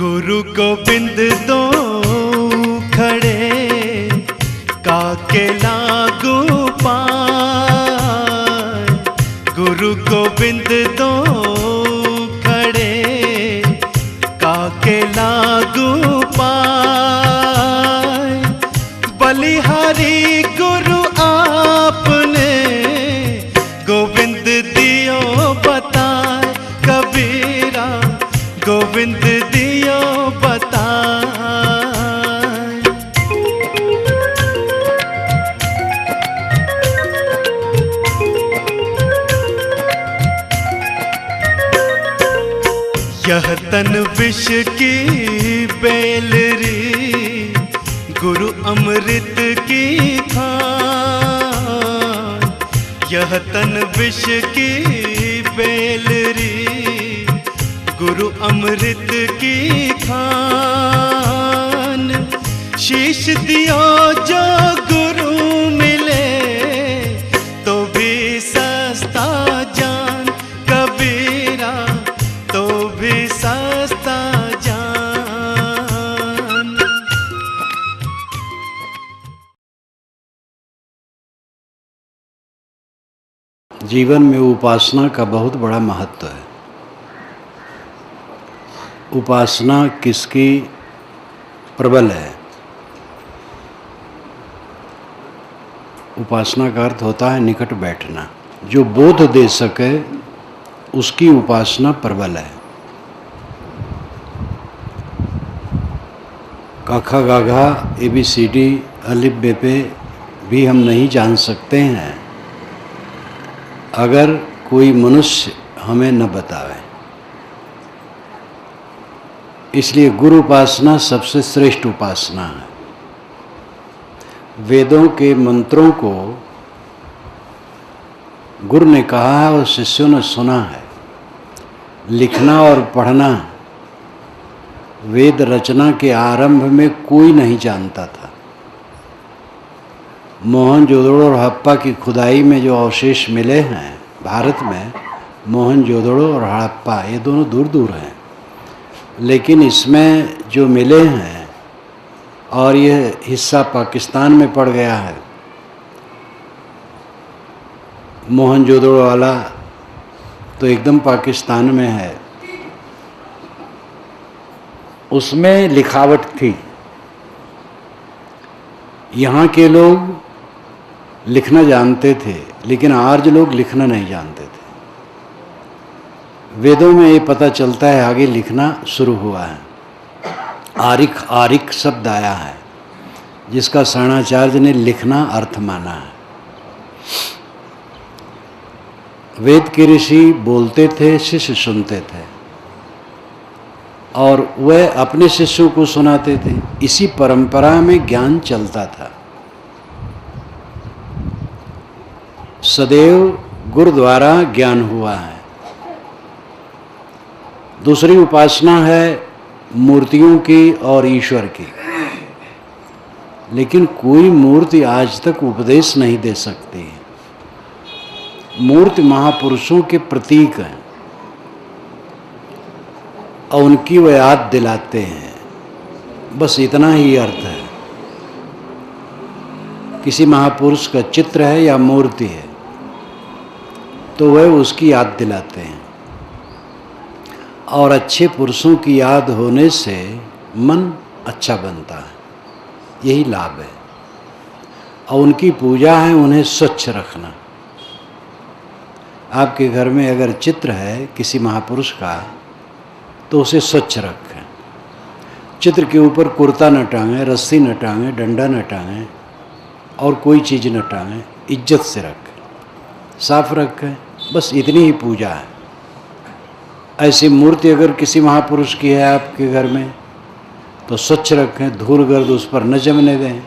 गुरु गोबिंद दो खड़े काके लागू पाए। गुरु गोबिंद दो खड़े काके लागू पाए। बलिहारी गुरु आपने गोविंद दियो बताए। कबीरा गोविंद दियो बताए। यह तन विष की बेलरी गुरु अमृत की खान। यह तन विष की बेलरी गुरु अमृत की खान। शीश दियो जो गुरु मिले तो भी सस्ता जान। कबीरा तो भी सस्ता जान। जीवन में उपासना का बहुत बड़ा महत्व है। उपासना किसकी प्रबल है? उपासना का अर्थ होता है निकट बैठना। जो बोध दे सके उसकी उपासना प्रबल है। काखा गाघा ABCD अलिफ बे पे भी हम नहीं जान सकते हैं अगर कोई मनुष्य हमें न बतावे। इसलिए गुरु उपासना सबसे श्रेष्ठ उपासना है। वेदों के मंत्रों को गुरु ने कहा है और शिष्यों ने सुना है। लिखना और पढ़ना वेद रचना के आरंभ में कोई नहीं जानता था। मोहनजोदड़ो और हड़प्पा की खुदाई में जो अवशेष मिले हैं भारत में, मोहनजोदड़ो और हड़प्पा ये दोनों दूर दूर हैं, लेकिन इसमें जो मिले हैं और ये हिस्सा पाकिस्तान में पड़ गया है। मोहनजोदड़ो वाला तो एकदम पाकिस्तान में है। उसमें लिखावट थी। यहाँ के लोग लिखना जानते थे लेकिन आर्य लोग लिखना नहीं जानते थे। वेदों में ये पता चलता है आगे लिखना शुरू हुआ है। आरिक आरिक शब्द आया है जिसका शरणाचार्य ने लिखना अर्थ माना है। वेद के ऋषि बोलते थे, शिष्य सुनते थे और वह अपने शिष्यों को सुनाते थे। इसी परंपरा में ज्ञान चलता था। सदैव गुरु द्वारा ज्ञान हुआ है। दूसरी उपासना है मूर्तियों की और ईश्वर की। लेकिन कोई मूर्ति आज तक उपदेश नहीं दे सकती। मूर्ति महापुरुषों के प्रतीक हैं और उनकी वे याद दिलाते हैं। बस इतना ही अर्थ है। किसी महापुरुष का चित्र है या मूर्ति है तो वह उसकी याद दिलाते हैं और अच्छे पुरुषों की याद होने से मन अच्छा बनता है। यही लाभ है। और उनकी पूजा है उन्हें स्वच्छ रखना। आपके घर में अगर चित्र है किसी महापुरुष का तो उसे स्वच्छ रखें। चित्र के ऊपर कुर्ता न टांगें, रस्सी न टांगें, डंडा न टांगें और कोई चीज़ न टांगें। इज्जत से रखें, साफ रखें। बस इतनी ही पूजा है। ऐसी मूर्ति अगर किसी महापुरुष की है आपके घर में तो स्वच्छ रखें, धूल गर्द उस पर न जमने दें।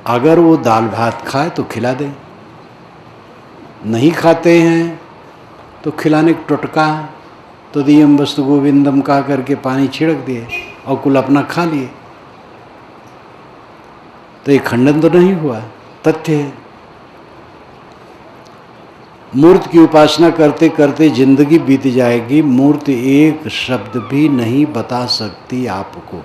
अगर वो दाल भात खाए तो खिला दें। नहीं खाते हैं तो खिलाने का टोटका तो दियम वस्तु गोविंदम कहा करके पानी छिड़क दिए और कुल अपना खा लिए। तो ये खंडन तो नहीं हुआ, तथ्य है। मूर्ति की उपासना करते करते जिंदगी बीत जाएगी, मूर्ति एक शब्द भी नहीं बता सकती आपको।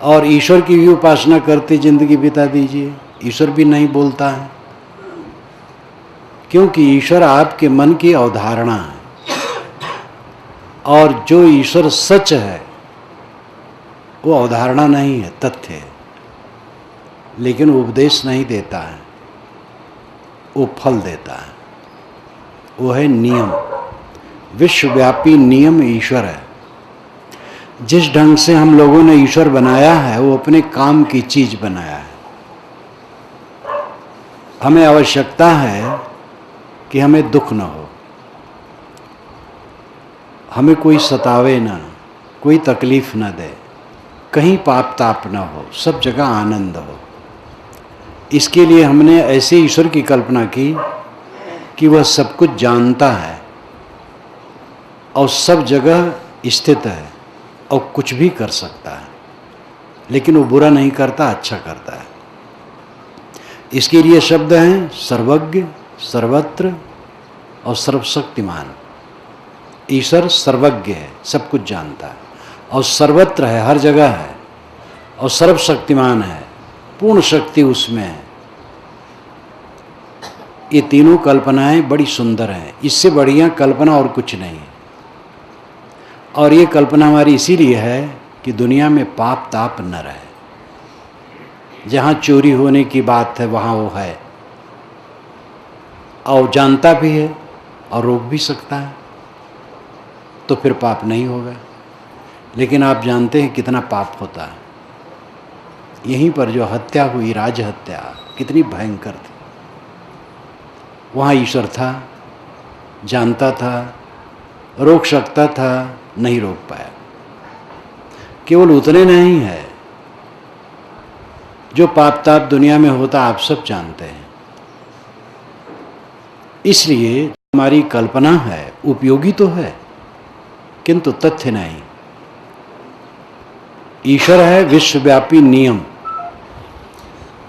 और ईश्वर की भी उपासना करते जिंदगी बिता दीजिए, ईश्वर भी नहीं बोलता है, क्योंकि ईश्वर आपके मन की अवधारणा है। और जो ईश्वर सच है वो अवधारणा नहीं है, तथ्य है, लेकिन उपदेश नहीं देता है, वो फल देता है। वो है नियम, विश्वव्यापी नियम ईश्वर है। जिस ढंग से हम लोगों ने ईश्वर बनाया है वो अपने काम की चीज बनाया है। हमें आवश्यकता है कि हमें दुख न हो, हमें कोई सतावे ना, कोई तकलीफ न दे, कहीं पाप ताप न हो, सब जगह आनंद हो। इसके लिए हमने ऐसे ईश्वर की कल्पना की कि वह सब कुछ जानता है और सब जगह स्थित है और कुछ भी कर सकता है, लेकिन वो बुरा नहीं करता, अच्छा करता है। इसके लिए शब्द हैं सर्वज्ञ, सर्वत्र और सर्वशक्तिमान। ईश्वर सर्वज्ञ है, सब कुछ जानता है, और सर्वत्र है, हर जगह है, और सर्वशक्तिमान है, पूर्ण शक्ति उसमें है। ये तीनों कल्पनाएं बड़ी सुंदर हैं, इससे बढ़िया कल्पना और कुछ नहीं है। और ये कल्पना हमारी इसीलिए है कि दुनिया में पाप ताप न रहे। जहाँ चोरी होने की बात है वहाँ वो है, और जानता भी है और रोक भी सकता है, तो फिर पाप नहीं होगा। लेकिन आप जानते हैं कितना पाप होता है। यहीं पर जो हत्या हुई, राज हत्या, कितनी भयंकर थी। वहाँ ईश्वर था, जानता था, रोक सकता था, नहीं रोक पाया। केवल उतने नहीं है, जो पाप ताप दुनिया में होता आप सब जानते हैं। इसलिए हमारी कल्पना है, उपयोगी तो है किंतु तथ्य नहीं। ईश्वर है विश्वव्यापी नियम,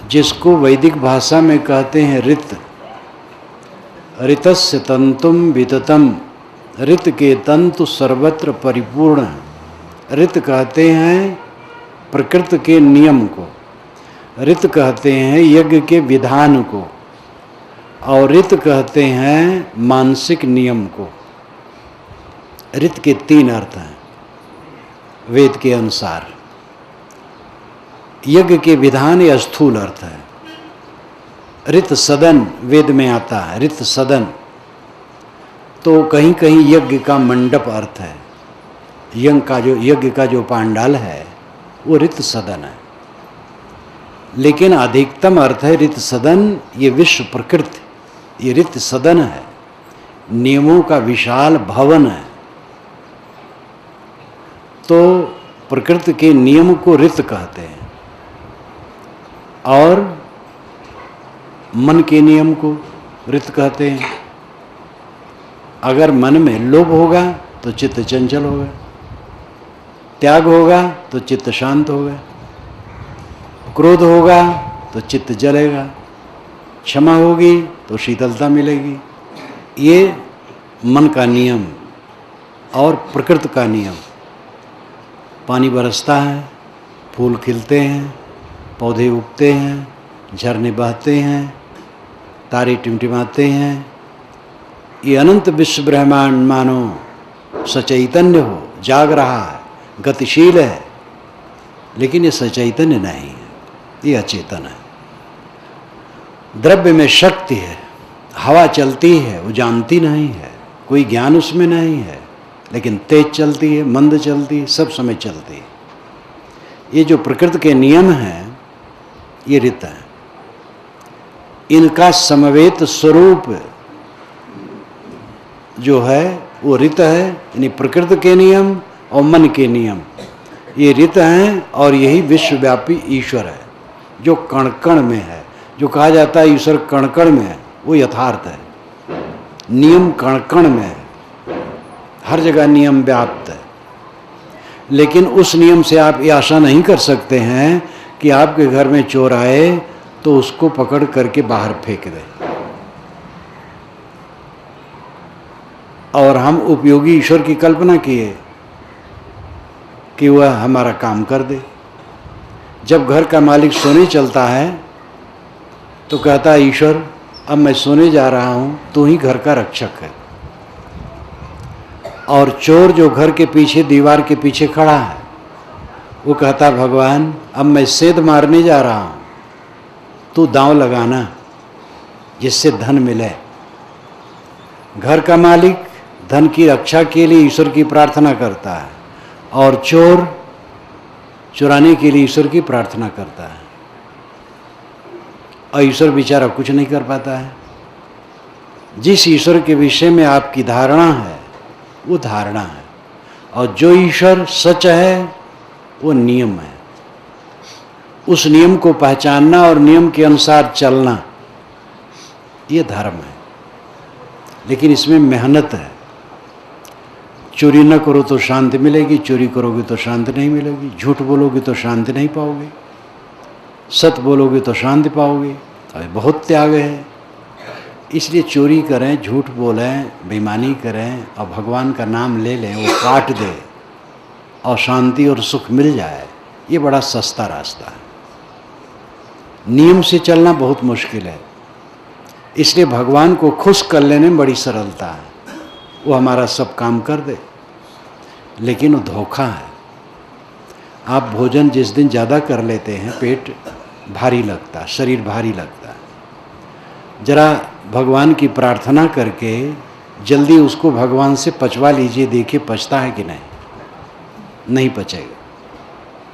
जिसको वैदिक भाषा में कहते हैं ऋत। ऋतस्य तंतुम विततम, ऋत के तंतु सर्वत्र परिपूर्ण। ऋत कहते हैं प्रकृति के नियम को, ऋत कहते हैं यज्ञ के विधान को, और ऋत कहते हैं मानसिक नियम को। ऋत के तीन अर्थ हैं वेद के अनुसार। यज्ञ के विधान या स्थूल अर्थ है। ऋत सदन वेद में आता है, ऋत सदन तो कहीं कहीं यज्ञ का मंडप अर्थ है। यज्ञ का जो पांडाल है वो ऋत सदन है, लेकिन अधिकतम अर्थ है ऋत सदन, ये विश्व प्रकृति, ये ऋत सदन है, नियमों का विशाल भवन है। तो प्रकृति के नियम को ऋत कहते हैं, और मन के नियम को ऋत कहते हैं। अगर मन में लोभ होगा तो चित्त चंचल होगा, त्याग होगा तो चित्त शांत होगा, क्रोध होगा तो चित्त जलेगा, क्षमा होगी तो शीतलता मिलेगी। ये मन का नियम और प्रकृति का नियम। पानी बरसता है, फूल खिलते हैं, पौधे उगते हैं, झरने बहते हैं, तारे टिमटिमाते हैं। ये अनंत विश्व ब्रह्मांड मानो सचैतन्य हो, जाग रहा है, गतिशील है, लेकिन ये सचैतन्य नहीं है, ये अचेतन है। द्रव्य में शक्ति है, हवा चलती है, वो जानती नहीं है, कोई ज्ञान उसमें नहीं है, लेकिन तेज चलती है, मंद चलती है, सब समय चलती है। ये जो प्रकृति के नियम हैं ये ऋत है। इनका समवेत स्वरूप जो है वो ऋत है, यानी प्रकृति के नियम और मन के नियम ये ऋत हैं। और यही विश्वव्यापी ईश्वर है जो कण कण में है। जो कहा जाता है ईश्वर कण कण में है, वो यथार्थ है। नियम कण कण में है, हर जगह नियम व्याप्त है। लेकिन उस नियम से आप ये आशा नहीं कर सकते हैं कि आपके घर में चोर आए तो उसको पकड़ करके बाहर फेंक दें। और हम उपयोगी ईश्वर की कल्पना किए कि वह हमारा काम कर दे। जब घर का मालिक सोने चलता है तो कहता है ईश्वर अब मैं सोने जा रहा हूँ, तू ही घर का रक्षक है। और चोर जो घर के पीछे दीवार के पीछे खड़ा है वो कहता भगवान अब मैं सेंध मारने जा रहा हूँ, तू दांव लगाना जिससे धन मिले। घर का मालिक धन की रक्षा के लिए ईश्वर की प्रार्थना करता है और चोर चुराने के लिए ईश्वर की प्रार्थना करता है, और ईश्वर बेचारा कुछ नहीं कर पाता है। जिस ईश्वर के विषय में आपकी धारणा है वो धारणा है, और जो ईश्वर सच है वो नियम है। उस नियम को पहचानना और नियम के अनुसार चलना ये धर्म है। लेकिन इसमें मेहनत है। चोरी न करो तो शांति मिलेगी, चोरी करोगे तो शांति नहीं मिलेगी। झूठ बोलोगे तो शांति नहीं पाओगे, सत्य बोलोगे तो शांति पाओगे। अभी बहुत त्याग है, इसलिए चोरी करें, झूठ बोलें, बेईमानी करें और भगवान का नाम ले लें, वो काट दे और शांति और सुख मिल जाए, ये बड़ा सस्ता रास्ता है। नियम से चलना बहुत मुश्किल है, इसलिए भगवान को खुश कर लेने में बड़ी सरलता है। वो हमारा सब काम कर दे, लेकिन वो धोखा है। आप भोजन जिस दिन ज़्यादा कर लेते हैं पेट भारी लगता है, शरीर भारी लगता है। जरा भगवान की प्रार्थना करके जल्दी उसको भगवान से पचवा लीजिए, देखिए पचता है कि नहीं। नहीं पचेगा,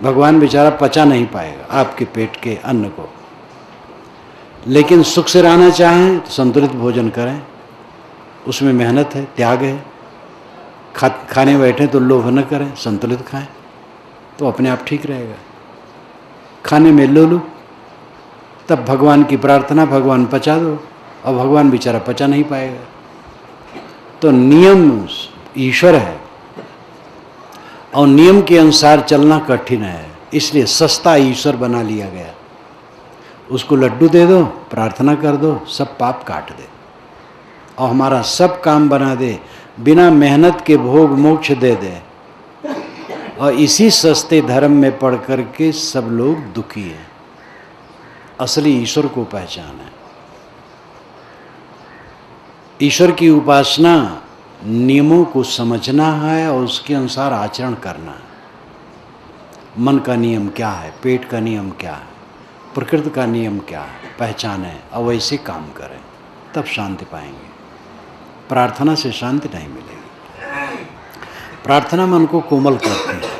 भगवान बेचारा पचा नहीं पाएगा आपके पेट के अन्न को। लेकिन सुख से रहना चाहें तो संतुलित भोजन करें, उसमें मेहनत है, त्याग है। खाने बैठे तो लोभ न करें, संतुलित खाएं तो अपने आप ठीक रहेगा। खाने में लोलू तब भगवान की प्रार्थना, भगवान पचा दो, और भगवान बेचारा पचा नहीं पाएगा। तो नियम ईश्वर है और नियम के अनुसार चलना कठिन है, इसलिए सस्ता ईश्वर बना लिया गया। उसको लड्डू दे दो, प्रार्थना कर दो, सब पाप काट दे और हमारा सब काम बना दे, बिना मेहनत के भोग मोक्ष दे दे। और इसी सस्ते धर्म में पढ़ करके सब लोग दुखी हैं। असली ईश्वर को पहचान है। ईश्वर की उपासना नियमों को समझना है और उसके अनुसार आचरण करना है। मन का नियम क्या है, पेट का नियम क्या है, प्रकृति का नियम क्या है, पहचानें और वैसे काम करें, तब शांति पाएंगे। प्रार्थना से शांति नहीं मिलेगी। प्रार्थना मन को कोमल करती है,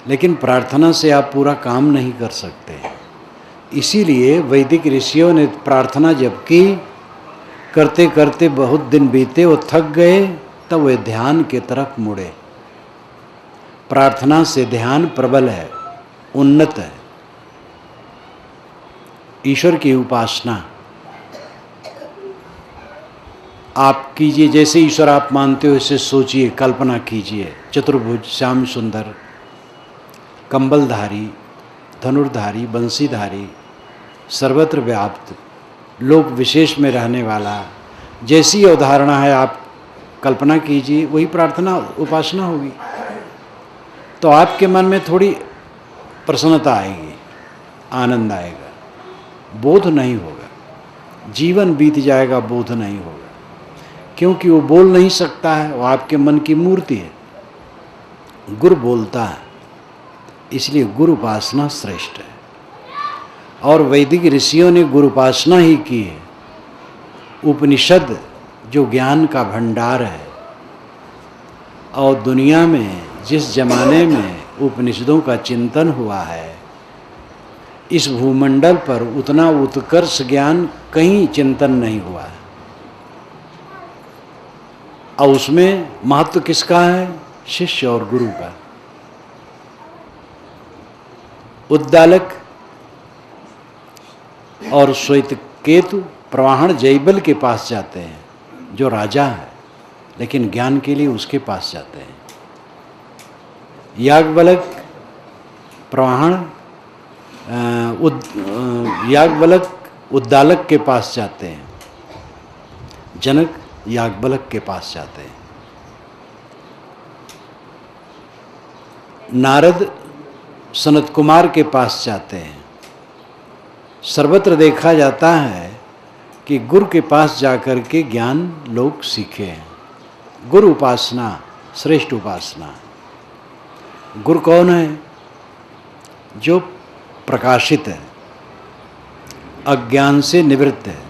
लेकिन प्रार्थना से आप पूरा काम नहीं कर सकते। इसीलिए वैदिक ऋषियों ने प्रार्थना जब की, करते करते बहुत दिन बीते, वो थक गए, तब वे ध्यान के तरफ मुड़े। प्रार्थना से ध्यान प्रबल है, उन्नत है। ईश्वर की उपासना आप कीजिए, जैसे ईश्वर आप मानते हो ऐसे सोचिए, कल्पना कीजिए। चतुर्भुज, श्याम सुंदर, कंबलधारी, धनुर्धारी, बंसीधारी, सर्वत्र व्याप्त, लोक विशेष में रहने वाला, जैसी अवधारणा है आप कल्पना कीजिए, वही प्रार्थना उपासना होगी। तो आपके मन में थोड़ी प्रसन्नता आएगी, आनंद आएगा, बोध नहीं होगा। जीवन बीत जाएगा, बोध नहीं होगा, क्योंकि वो बोल नहीं सकता है, वो आपके मन की मूर्ति है। गुरु बोलता है, इसलिए गुरु उपासना श्रेष्ठ है। और वैदिक ऋषियों ने गुरु उपासना ही की है। उपनिषद जो ज्ञान का भंडार है, और दुनिया में जिस जमाने में उपनिषदों का चिंतन हुआ है, इस भूमंडल पर उतना उत्कर्ष ज्ञान कहीं चिंतन नहीं हुआ है। और उसमें महत्व किसका है? शिष्य और गुरु का। उद्दालक और श्वेतकेतु प्रवाहन जयबल के पास जाते हैं, जो राजा है, लेकिन ज्ञान के लिए उसके पास जाते हैं। याज्ञवल्क प्रवाहन याज्ञवल्क उद्दालक के पास जाते हैं, जनक याज्ञवल्क के पास जाते हैं। नारद सनत कुमार के पास जाते हैं। सर्वत्र देखा जाता है कि गुरु के पास जाकर के ज्ञान लोग सीखे हैं। गुरु उपासना श्रेष्ठ उपासना। गुरु कौन है? जो प्रकाशित है, अज्ञान से निवृत्त है।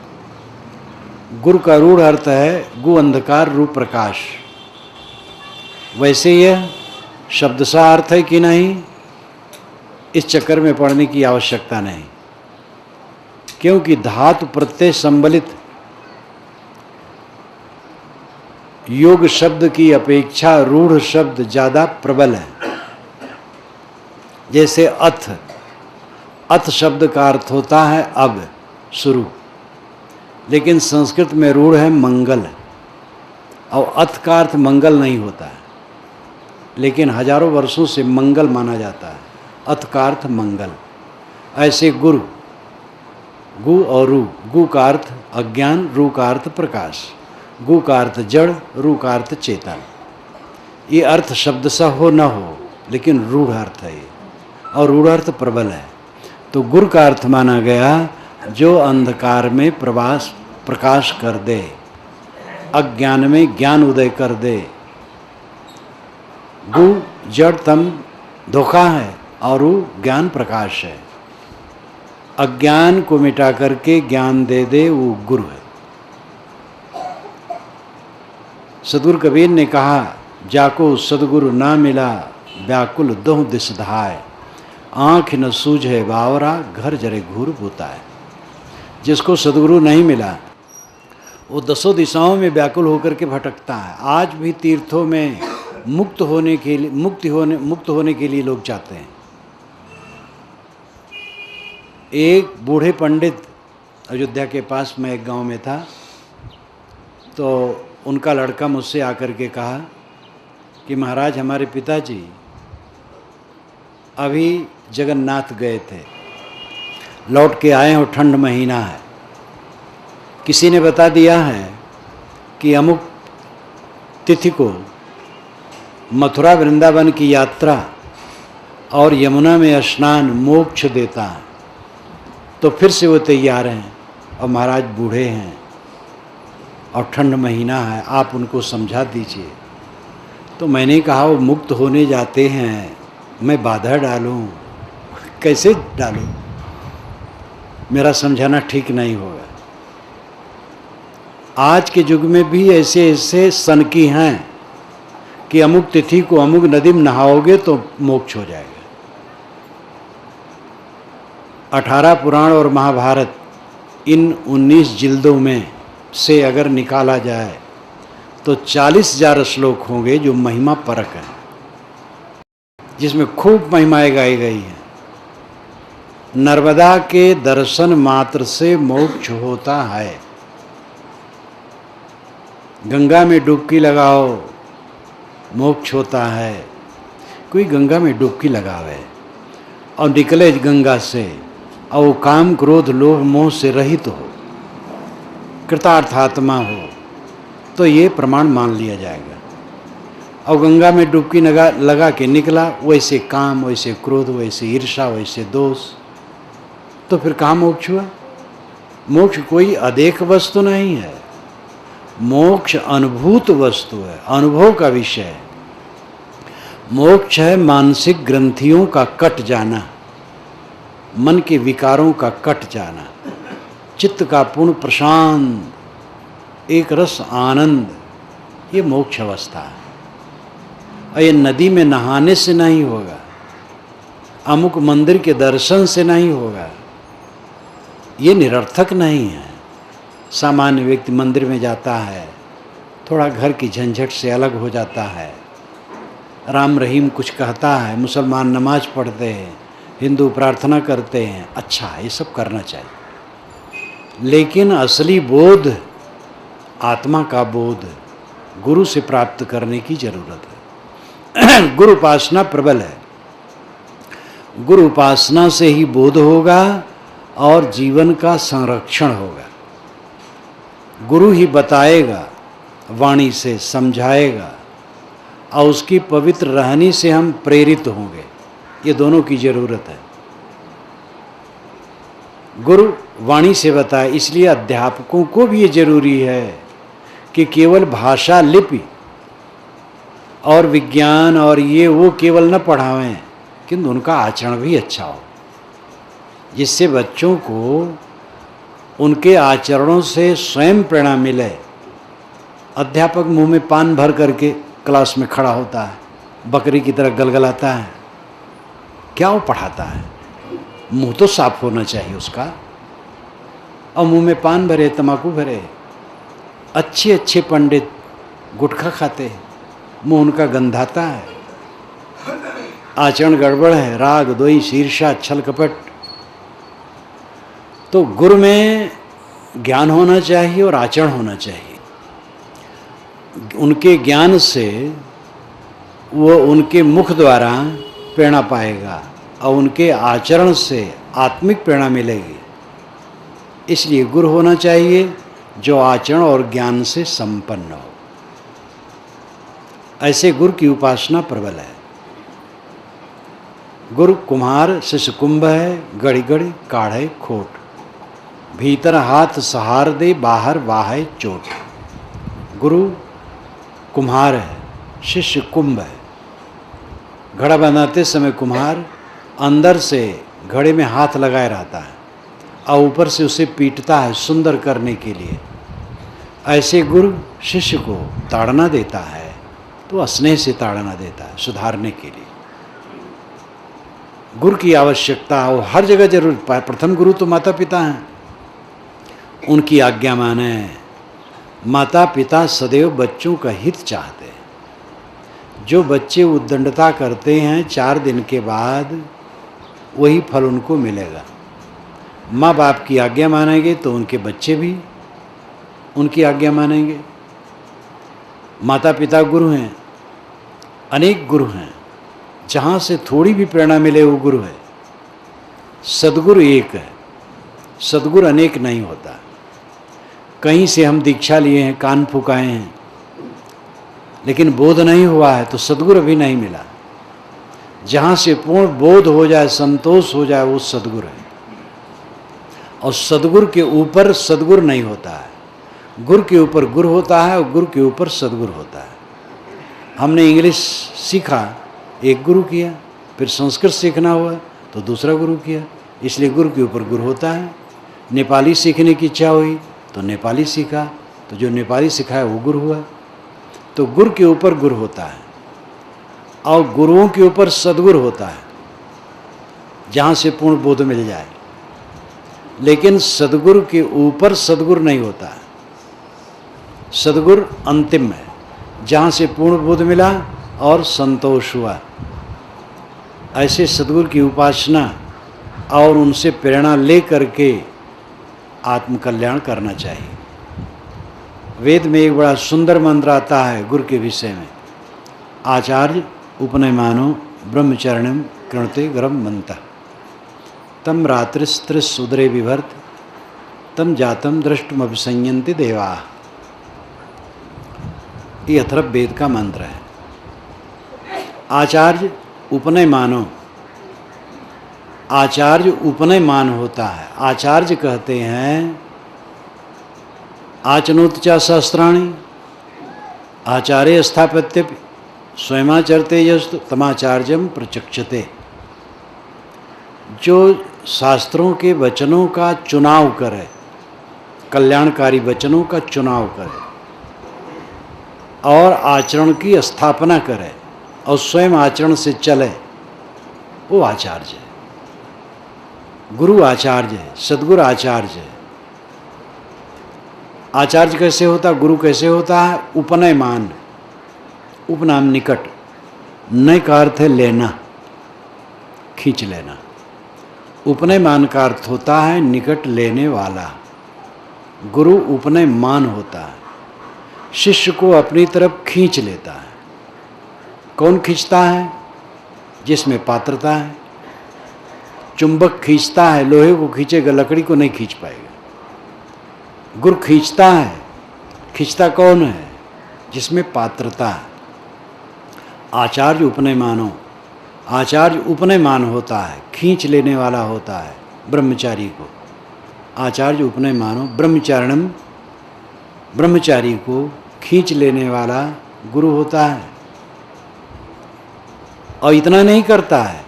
गुरु का रूढ़ अर्थ है गु अंधकार रूप प्रकाश। वैसे यह शब्द सा अर्थ है कि नहीं, इस चक्कर में पढ़ने की आवश्यकता नहीं, क्योंकि धातु प्रत्यय संबलित योग शब्द की अपेक्षा रूढ़ शब्द ज़्यादा प्रबल है। जैसे अथ, अथ शब्द का अर्थ होता है अब, शुरू, लेकिन संस्कृत में रूढ़ है मंगल, और अथ का अर्थ मंगल नहीं होता है, लेकिन हजारों वर्षों से मंगल माना जाता है। अथ का अर्थ मंगल। ऐसे गुरु, गु और रू, गु का अर्थ अज्ञान, रू का अर्थ प्रकाश, गु का अर्थ जड़, रू का अर्थ चेतन। ये अर्थ शब्द सा हो न हो, लेकिन रूढ़ अर्थ है ये, और रूढ़ अर्थ प्रबल है। तो गुरु का अर्थ माना गया जो अंधकार में प्रकाश कर दे, अज्ञान में ज्ञान उदय कर दे। गु जड़ तम धोखा है, और वो ज्ञान प्रकाश है। अज्ञान को मिटा करके ज्ञान दे दे, वो गुरु है। सदगुरु कबीर ने कहा, जाको सदगुरु ना मिला व्याकुल दोह दिस धाय, आँख न सूझे बावरा घर जरे घूर पूता है। जिसको सदगुरु नहीं मिला वो दसों दिशाओं में व्याकुल होकर के भटकता है। आज भी तीर्थों में मुक्त होने के लिए लोग जाते हैं। एक बूढ़े पंडित अयोध्या के पास में एक गांव में था, तो उनका लड़का मुझसे आकर के कहा कि महाराज हमारे पिताजी अभी जगन्नाथ गए थे, लौट के आए और ठंड महीना है। किसी ने बता दिया है कि अमुक तिथि को मथुरा वृंदावन की यात्रा और यमुना में स्नान मोक्ष देता है। तो फिर से वो तैयार हैं, और महाराज बूढ़े हैं और ठंड महीना है, आप उनको समझा दीजिए। तो मैंने कहा वो मुक्त होने जाते हैं, मैं बाधा डालूं? कैसे डालूं? मेरा समझाना ठीक नहीं होगा। आज के युग में भी ऐसे ऐसे सनकी हैं कि अमुक तिथि को अमुक नदी में नहाओगे तो मोक्ष हो जाएगा। 18 पुराण और महाभारत इन 19 जिल्दों में से अगर निकाला जाए तो 40,000 श्लोक होंगे जो महिमा परक हैं, जिसमें खूब महिमाएं गाई गई हैं। नर्मदा के दर्शन मात्र से मोक्ष होता है। गंगा में डुबकी लगाओ, मोक्ष होता है। कोई गंगा में डुबकी लगावे और निकले गंगा से, और काम क्रोध लोभ मोह से रहित हो, कृतार्थात्मा हो, तो ये प्रमाण मान लिया जाएगा। और गंगा में डुबकी लगा के निकला, वैसे काम, वैसे क्रोध, वैसे ईर्षा, वैसे दोष, तो फिर कहाँ मोक्ष हुआ? मोक्ष कोई अदेख वस्तु नहीं है, मोक्ष अनुभूत वस्तु है, अनुभव का विषय है। मोक्ष है मानसिक ग्रंथियों का कट जाना, मन के विकारों का कट जाना, चित्त का पूर्ण प्रशांत एक रस आनंद, ये मोक्ष अवस्था है। और ये नदी में नहाने से नहीं होगा, अमुक मंदिर के दर्शन से नहीं होगा, ये निरर्थक नहीं है। सामान्य व्यक्ति मंदिर में जाता है, थोड़ा घर की झंझट से अलग हो जाता है, राम रहीम कुछ कहता है, मुसलमान नमाज पढ़ते हैं, हिंदू प्रार्थना करते हैं, अच्छा ये सब करना चाहिए। लेकिन असली बोध, आत्मा का बोध गुरु से प्राप्त करने की जरूरत है। गुरु उपासना प्रबल है। गुरु उपासना से ही बोध होगा और जीवन का संरक्षण होगा। गुरु ही बताएगा, वाणी से समझाएगा, और उसकी पवित्र रहनी से हम प्रेरित होंगे। ये दोनों की जरूरत है। गुरु वाणी से बताए, इसलिए अध्यापकों को भी ये जरूरी है कि केवल भाषा लिपि और विज्ञान और ये वो केवल न पढ़ावें, किंतु उनका आचरण भी अच्छा हो, जिससे बच्चों को उनके आचरणों से स्वयं प्रेरणा मिले। अध्यापक मुंह में पान भर करके क्लास में खड़ा होता है, बकरी की तरह गलगलाता है, क्या वो पढ़ाता है? मुंह तो साफ होना चाहिए उसका, और मुंह में पान भरे, तम्बाकू भरे। अच्छे अच्छे पंडित गुटखा खाते, मुंह उनका गंधाता है, आचरण गड़बड़ है, राग द्वेष ईर्ष्या छल कपट। तो गुरु में ज्ञान होना चाहिए और आचरण होना चाहिए। उनके ज्ञान से वो उनके मुख द्वारा प्रेरणा पाएगा और उनके आचरण से आत्मिक प्रेरणा मिलेगी। इसलिए गुरु होना चाहिए जो आचरण और ज्ञान से संपन्न हो। ऐसे गुरु की उपासना प्रबल है। गुरु कुम्हार शिष्य कुंभ है, गड़ी गड़ी काढ़े खोट, भीतर हाथ सहार दे बाहर वाहे चोट। गुरु कुम्हार है, शिष्य कुंभ है। घड़ा बनाते समय कुम्हार अंदर से घड़े में हाथ लगाए रहता है और ऊपर से उसे पीटता है सुंदर करने के लिए। ऐसे गुरु शिष्य को ताड़ना देता है तो स्नेह से ताड़ना देता है, सुधारने के लिए। गुरु की आवश्यकता हो हर जगह जरूर। प्रथम गुरु तो माता पिता हैं, उनकी आज्ञा माने। माता पिता सदैव बच्चों का हित चाहते हैं। जो बच्चे उद्दंडता करते हैं 4 दिन के बाद वही फल उनको मिलेगा। माँ बाप की आज्ञा मानेंगे तो उनके बच्चे भी उनकी आज्ञा मानेंगे। माता पिता गुरु हैं, अनेक गुरु हैं, जहाँ से थोड़ी भी प्रेरणा मिले वो गुरु है। सदगुरु एक है, सदगुरु अनेक नहीं होता। कहीं से हम दीक्षा लिए हैं, कान फुकाए हैं, लेकिन बोध नहीं हुआ है तो सदगुरु भी नहीं मिला। जहाँ से पूर्ण बोध हो जाए, संतोष हो जाए, वो सदगुरु है। और सदगुरु के ऊपर सदगुरु नहीं होता है। गुरु के ऊपर गुरु होता है और गुरु के ऊपर सदगुरु होता है। हमने इंग्लिश सीखा, एक गुरु किया, फिर संस्कृत सीखना हुआ तो दूसरा गुरु किया, इसलिए गुरु के ऊपर गुरु होता है। नेपाली सीखने की इच्छा हुई तो नेपाली सीखा, तो जो नेपाली सिखाया वो गुरु हुआ। तो गुरु के ऊपर गुरु होता है और गुरुओं के ऊपर सदगुरु होता है, जहाँ से पूर्ण बोध मिल जाए। लेकिन सदगुरु के ऊपर सदगुरु नहीं होता है। सदगुरु अंतिम है, जहाँ से पूर्ण बोध मिला और संतोष हुआ। ऐसे सदगुरु की उपासना और उनसे प्रेरणा ले करके आत्मकल्याण करना चाहिए। वेद में एक बड़ा सुंदर मंत्र आता है गुरु के विषय में। आचार्य उपनयमानो ब्रह्मचरणम कृणते गरम मंता तम रात्रिस्त्रिस उदरे विभर्त तम जातम दृष्टमभिसंयन्ति देवा। ये अथर्व वेद का मंत्र है। आचार्य उपनय मानो, आचार्य उपनय मान होता है। आचार्य कहते हैं आचनोत्चा सहस्राणि आचार्य स्थापत्य स्वयमाचरते यस्तु तमाचार्यम प्रचक्षते। जो शास्त्रों के वचनों का चुनाव करे, कल्याणकारी वचनों का चुनाव करे और आचरण की स्थापना करे और स्वयं आचरण से चले, वो आचार्य है। गुरु आचार्य है, सदगुरु आचार्य है। आचार्य कैसे होता, गुरु कैसे होता है? उपनयमान, उपनाम निकट, नय का अर्थ है लेना, खींच लेना। उपनयमान का अर्थ होता है निकट लेने वाला। गुरु उपनयमान होता है, शिष्य को अपनी तरफ खींच लेता है। कौन खींचता है? जिसमें पात्रता है। चुंबक खींचता है, लोहे को खींचेगा, लकड़ी को नहीं खींच पाएगा। गुरु खींचता है। खींचता कौन है? जिसमें पात्रता है। आचार्य उपनय मानो, आचार्य उपनय मान होता है, खींच लेने वाला होता है ब्रह्मचारी को। आचार्य उपनय मानो ब्रह्मचारिणम, ब्रह्मचारी को खींच लेने वाला गुरु होता है। और इतना नहीं करता है,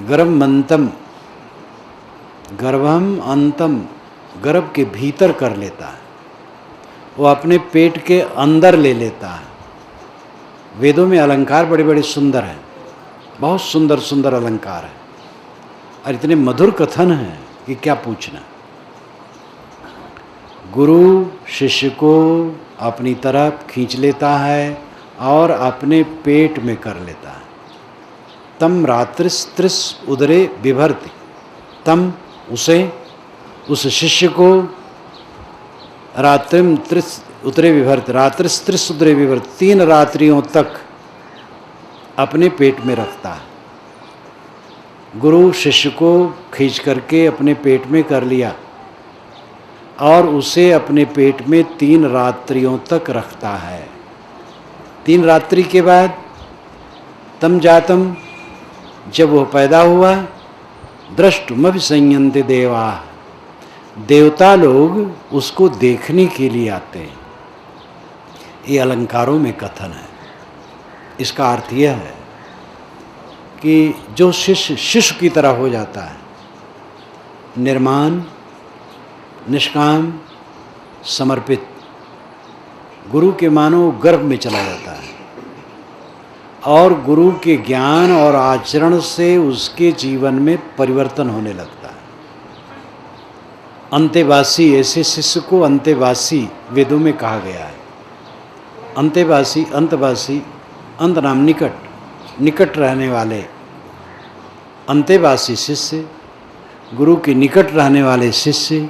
गर्भमंतम, गर्भम अंतम, गर्भ के भीतर कर लेता है, वो अपने पेट के अंदर ले लेता है। वेदों में अलंकार बड़े बड़े सुंदर हैं, बहुत सुंदर सुंदर अलंकार है, और इतने मधुर कथन हैं कि क्या पूछना। गुरु शिष्य को अपनी तरफ खींच लेता है और अपने पेट में कर लेता है। तम रात्रिस्त्रिस उदरे बिभर्ति, तम उसे, उस शिष्य को रात्रिम त्रिस उतरे विभर्त, रात्रिस्त्रिस उदरे विभर्त, 3 रात्रियों तक अपने पेट में रखता है। गुरु शिष्य को खींच करके अपने पेट में कर लिया और उसे अपने पेट में 3 रात्रियों तक रखता है। 3 रात्रि के बाद तम जातम, जब वह पैदा हुआ, द्रष्टुमभिसंयन्ते देवा, देवता लोग उसको देखने के लिए आते हैं। ये अलंकारों में कथन है। इसका अर्थ यह है कि जो शिष्य शिशु की तरह हो जाता है, निर्माण, निष्काम, समर्पित, गुरु के मानो गर्भ में चला जाता है और गुरु के ज्ञान और आचरण से उसके जीवन में परिवर्तन होने लगता है। अंतेवासी, ऐसे शिष्य को अंतेवासी वेदों में कहा गया है। अंतेवासी, अंतवासी, अंत नाम निकट, निकट रहने वाले अंतेवासी शिष्य, गुरु के निकट रहने वाले शिष्य,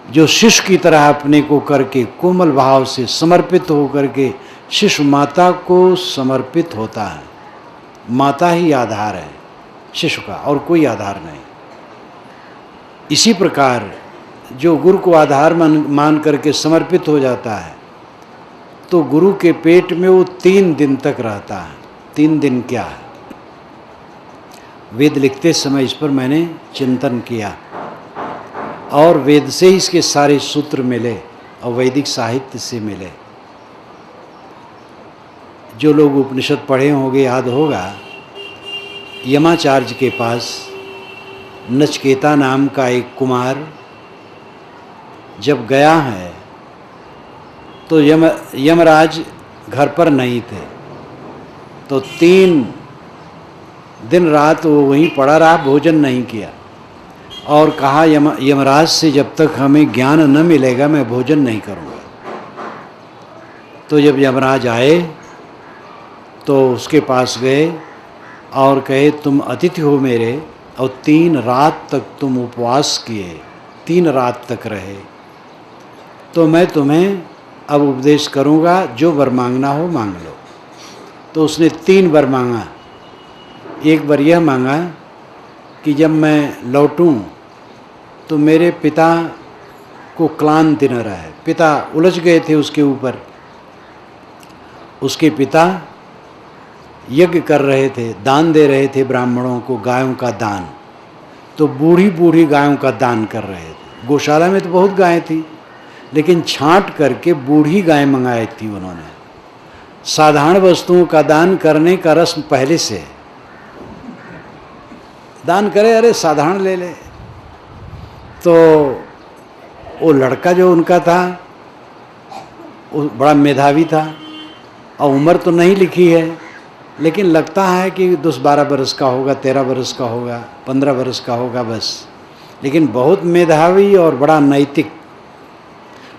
जो शिशु की तरह अपने को करके कोमल भाव से समर्पित हो करके शिशु माता को समर्पित होता है। माता ही आधार है शिशु का, और कोई आधार नहीं। इसी प्रकार जो गुरु को आधार मान करके समर्पित हो जाता है, तो गुरु के पेट में वो 3 दिन तक रहता है। 3 दिन क्या है? वेद लिखते समय इस पर मैंने चिंतन किया और वेद से ही इसके सारे सूत्र मिले और वैदिक साहित्य से मिले। जो लोग उपनिषद पढ़े होंगे याद होगा, यमाचार्य के पास नचकेता नाम का एक कुमार जब गया है तो यमराज घर पर नहीं थे, तो 3 दिन रात वो वहीं पड़ा रहा, भोजन नहीं किया और कहा यमराज से जब तक हमें ज्ञान न मिलेगा मैं भोजन नहीं करूँगा। तो जब यमराज आए तो उसके पास गए और कहे तुम अतिथि हो मेरे, और 3 रात तक तुम उपवास किए, 3 रात तक रहे, तो मैं तुम्हें अब उपदेश करूँगा, जो वर मांगना हो मांग लो। तो उसने 3 वर मांगा। एक बार यह मांगा कि जब मैं लौटूं तो मेरे पिता को क्लांति न रहे। पिता उलझ गए थे उसके ऊपर। उसके पिता यज्ञ कर रहे थे, दान दे रहे थे ब्राह्मणों को, गायों का दान, तो बूढ़ी बूढ़ी गायों का दान कर रहे थे। गौशाला में तो बहुत गायें थी, लेकिन छांट करके बूढ़ी गाय मंगाई थी उन्होंने। साधारण वस्तुओं का दान करने का रस्म पहले से है। दान करे, अरे साधारण ले ले। तो वो लड़का जो उनका था वो बड़ा मेधावी था, और उम्र तो नहीं लिखी है, लेकिन लगता है कि 10-12 बरस का होगा, 13 बरस का होगा, 15 बरस का होगा बस, लेकिन बहुत मेधावी और बड़ा नैतिक।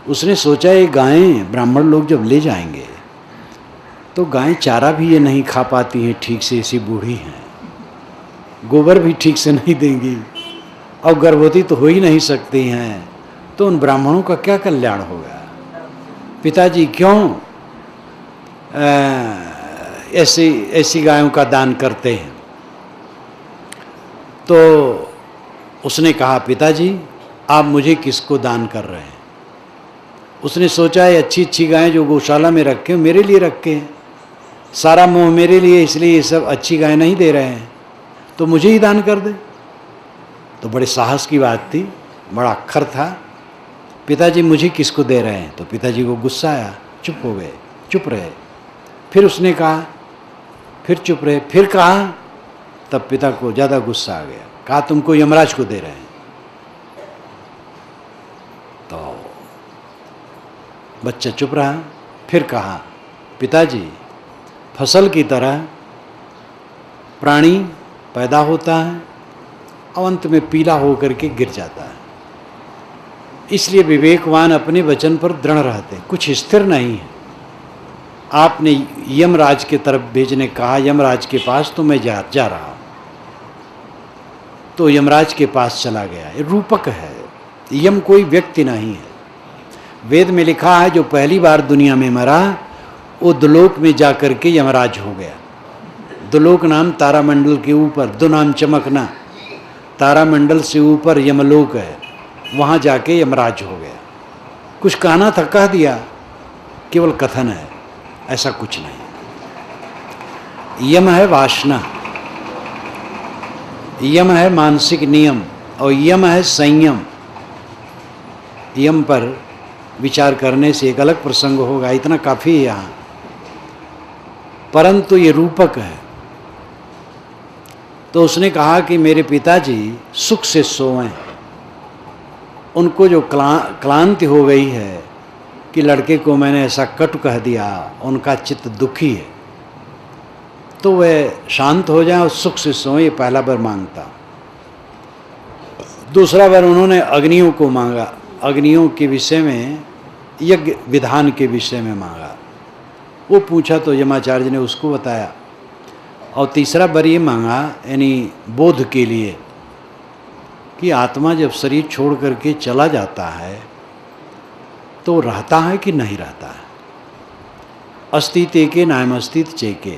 उसने सोचा ये गायें ब्राह्मण लोग जब ले जाएंगे तो गायें चारा भी ये नहीं खा पाती हैं ठीक से, ऐसी बूढ़ी हैं, गोबर भी ठीक से नहीं देंगी और गर्भवती तो हो ही नहीं सकती हैं, तो उन ब्राह्मणों का क्या कल्याण होगा। पिताजी क्यों ऐसी गायों का दान करते हैं? तो उसने कहा पिताजी आप मुझे किसको दान कर रहे हैं? उसने सोचा है अच्छी अच्छी गायें जो गौशाला में रखे मेरे लिए रखे हैं, सारा मोह मेरे लिए, इसलिए ये सब अच्छी गाय नहीं दे रहे हैं, तो मुझे ही दान कर दे। तो बड़े साहस की बात थी, बड़ा अक्खर था। पिताजी मुझे किसको दे रहे हैं? तो पिताजी को गुस्सा आया, चुप हो गए, चुप रहे। फिर उसने कहा, फिर चुप रहे, फिर कहा, तब पिता को ज़्यादा गुस्सा आ गया, कहा तुमको यमराज को दे रहे हैं। तो बच्चा चुप रहा। फिर कहा, पिताजी फसल की तरह प्राणी पैदा होता है और अंत में पीला होकर के गिर जाता है, इसलिए विवेकवान अपने वचन पर दृढ़ रहते, कुछ स्थिर नहीं है। आपने यमराज के तरफ भेजने कहा, यमराज के पास, तो मैं जा रहा हूँ। तो यमराज के पास चला गया। ये रूपक है, यम कोई व्यक्ति नहीं है। वेद में लिखा है जो पहली बार दुनिया में मरा वो दुलोक में जाकर के यमराज हो गया। दुलोक नाम तारामंडल के ऊपर, दो नाम चमकना, तारामंडल से ऊपर यमलोक है, वहाँ जाके यमराज हो गया। कुछ कहना था कह दिया, केवल कथन है, ऐसा कुछ नहीं। यम है वासना, यम है मानसिक नियम, और यम है संयम। यम पर विचार करने से एक अलग प्रसंग होगा, इतना काफ़ी है यहाँ। परंतु ये रूपक है। तो उसने कहा कि मेरे पिताजी सुख से सोएं, उनको जो क्लांति हो गई है कि लड़के को मैंने ऐसा कटु कह दिया, उनका चित्त दुखी है, तो वह शांत हो जाए और सुख से सोएं, ये पहला बार मांगता। दूसरा बार उन्होंने अग्नियों को मांगा, अग्नियों के विषय में, यज्ञ विधान के विषय में मांगा। वो पूछा तो यमाचार्य ने उसको बताया। और तीसरा बार ये मांगा, यानी बोध के लिए, कि आत्मा जब शरीर छोड़ करके चला जाता है तो रहता है कि नहीं रहता है। अस्ति तेके नायमस्तित चेके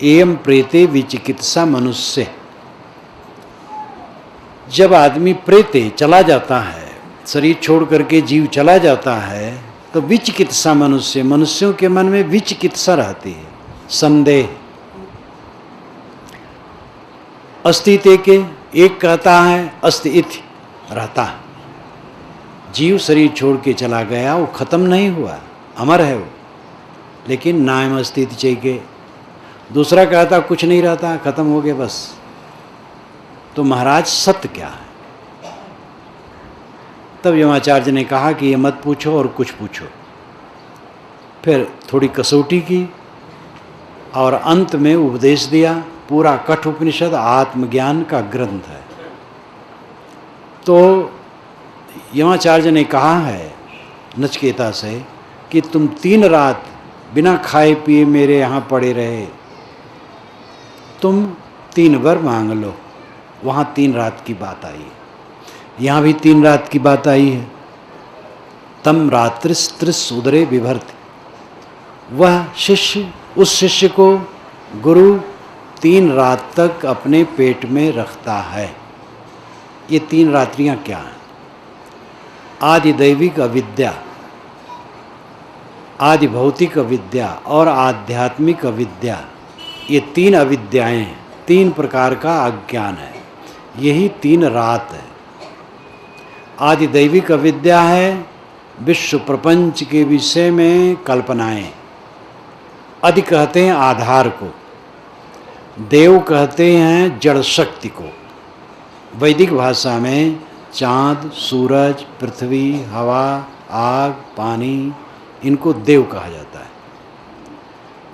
एयम प्रेते विचिकित्सा मनुष्य। जब आदमी प्रेते चला जाता है, शरीर छोड़ करके जीव चला जाता है, तो विचिकित्सा मनुष्य, मनुष्यों के मन में विचिकित्सा रहती है, संदेह। अस्तित्व के एक कहता है अस्तित्व रहता है, जीव शरीर छोड़ के चला गया, वो खत्म नहीं हुआ, अमर है वो, लेकिन नायम अस्तित्व चाहिए। दूसरा कहता कुछ नहीं रहता, खत्म हो गया बस। तो महाराज सत्य क्या है? तब यमाचार्य ने कहा कि ये मत पूछो और कुछ पूछो। फिर थोड़ी कसौटी की और अंत में उपदेश दिया। पूरा कठोपनिषद आत्मज्ञान का ग्रंथ है। तो यमाचार्य ने कहा है नचिकेता से कि तुम 3 रात बिना खाए पिए मेरे यहाँ पड़े रहे, तुम 3 वर मांग लो। वहाँ 3 रात की बात आई है, यहाँ भी 3 रात की बात आई है। तम रात्रिस्त्रिस उदरे विभर्ति। वह शिष्य, उस शिष्य को गुरु 3 रात तक अपने पेट में रखता है। ये 3 रात्रियाँ क्या हैं? आदि दैविक अविद्या, आदि भौतिक अविद्या और आध्यात्मिक अविद्या। ये 3 अविद्याएँ, 3 प्रकार का अज्ञान है। यही 3 रात है। आदि दैविक अविद्या है विश्व प्रपंच के विषय में कल्पनाएं। आदि कहते हैं आधार को, देव कहते हैं जड़ शक्ति को। वैदिक भाषा में चाँद, सूरज, पृथ्वी, हवा, आग, पानी, इनको देव कहा जाता है।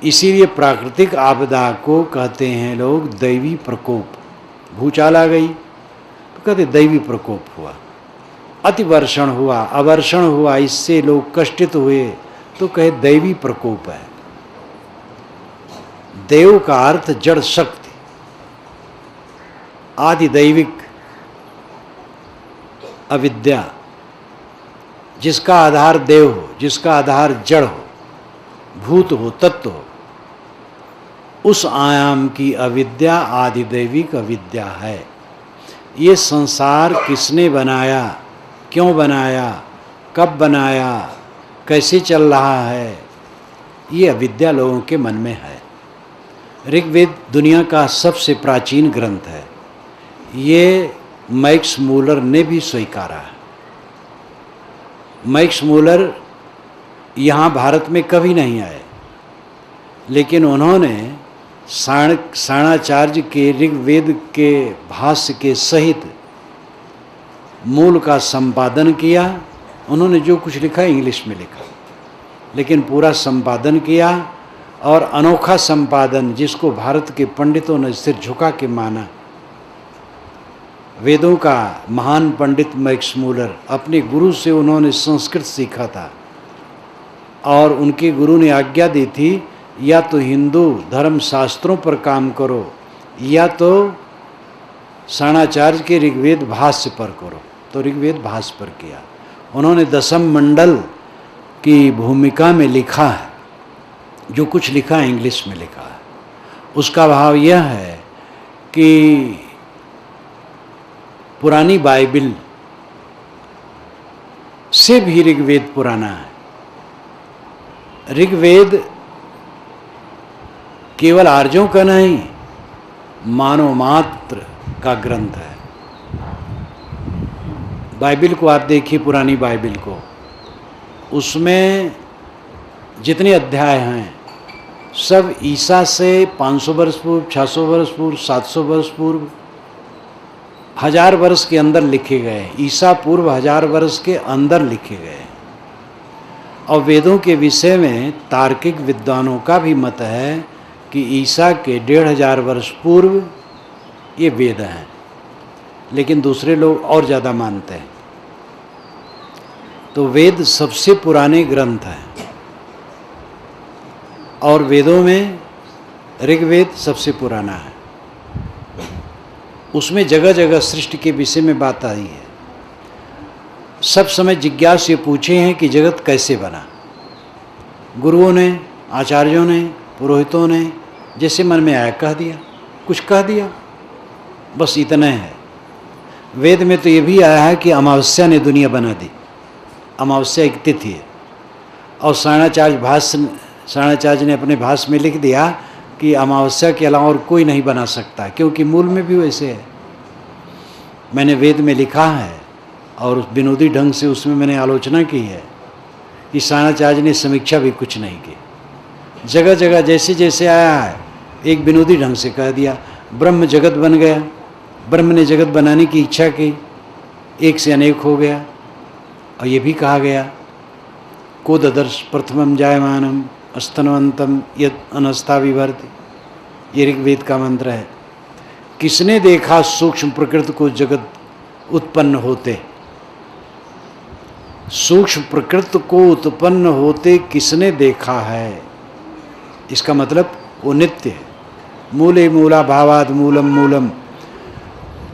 इसीलिए प्राकृतिक आपदा को कहते हैं लोग दैवी प्रकोप। भूचाल आ गई तो कहते दैवी प्रकोप हुआ, अतिवर्षण हुआ, अवर्षण हुआ, इससे लोग कष्टित हुए तो कहे दैवी प्रकोप है। देव का अर्थ जड़ शक्ति, आदि दैविक अविद्या, जिसका आधार देव हो, जिसका आधार जड़ हो, भूत हो, तत्व हो, उस आयाम की अविद्या आदि दैविक अविद्या है। ये संसार किसने बनाया, क्यों बनाया, कब बनाया, कैसे चल रहा है, ये अविद्या लोगों के मन में है। ऋग्वेद दुनिया का सबसे प्राचीन ग्रंथ है, ये मैक्स मूलर ने भी स्वीकारा है। मैक्स मूलर यहाँ भारत में कभी नहीं आए, लेकिन उन्होंने साणाचार्य के ऋग्वेद के भाष्य के सहित मूल का संपादन किया। उन्होंने जो कुछ लिखा इंग्लिश में लिखा, लेकिन पूरा संपादन किया, और अनोखा संपादन जिसको भारत के पंडितों ने सिर झुका के माना। वेदों का महान पंडित मैक्स मूलर, अपने गुरु से उन्होंने संस्कृत सीखा था, और उनके गुरु ने आज्ञा दी थी या तो हिंदू धर्म शास्त्रों पर काम करो या तो साणाचार्य के ऋग्वेद भाष्य पर करो। तो ऋग्वेद भाष्य पर किया। उन्होंने दशम मंडल की भूमिका में लिखा है, जो कुछ लिखा है इंग्लिश में लिखा है। उसका भाव यह है कि पुरानी बाइबिल से भी ऋग्वेद पुराना है। ऋग्वेद केवल आर्यों का नहीं, मानव मात्र का ग्रंथ है। बाइबिल को आप देखिए, पुरानी बाइबिल को, उसमें जितने अध्याय हैं सब ईसा से 500 वर्ष पूर्व, 600 वर्ष पूर्व, 700 वर्ष पूर्व, 1000 वर्ष के अंदर लिखे गए। ईसा पूर्व 1000 वर्ष के अंदर लिखे गए। और वेदों के विषय में तार्किक विद्वानों का भी मत है कि ईसा के 1500 वर्ष पूर्व ये वेद हैं, लेकिन दूसरे लोग और ज़्यादा मानते हैं। तो वेद सबसे पुराने ग्रंथ हैं, और वेदों में ऋग्वेद सबसे पुराना है। उसमें जगह जगह सृष्टि के विषय में बात आई है। सब समय जिज्ञासु ये पूछे हैं कि जगत कैसे बना। गुरुओं ने, आचार्यों ने, पुरोहितों ने जैसे मन में आया कह दिया, कुछ कह दिया, बस इतना है। वेद में तो ये भी आया है कि अमावस्या ने दुनिया बना दी। अमावस्या एक तिथि है, और साणाचार्य ने अपने भाष्य में लिख दिया कि अमावस्या के अलावा और कोई नहीं बना सकता, क्योंकि मूल में भी वैसे है। मैंने वेद में लिखा है और विनोदी ढंग से उसमें मैंने आलोचना की है कि साणाचार्य ने समीक्षा भी कुछ नहीं की। जगह जगह जैसे जैसे आया है एक विनोदी ढंग से कह दिया। ब्रह्म जगत बन गया, ब्रह्म ने जगत बनाने की इच्छा की, एक से अनेक हो गया। और ये भी कहा गया, को ददर्श प्रथमम जायमानम अस्तनवंतम यद अनस्ता विभर्ति। ये ऋग्वेद का मंत्र है। किसने देखा सूक्ष्म प्रकृति को जगत उत्पन्न होते? सूक्ष्म प्रकृति को उत्पन्न होते किसने देखा है? इसका मतलब वो नित्य है। मूले मूला भावाद मूलम मूलम।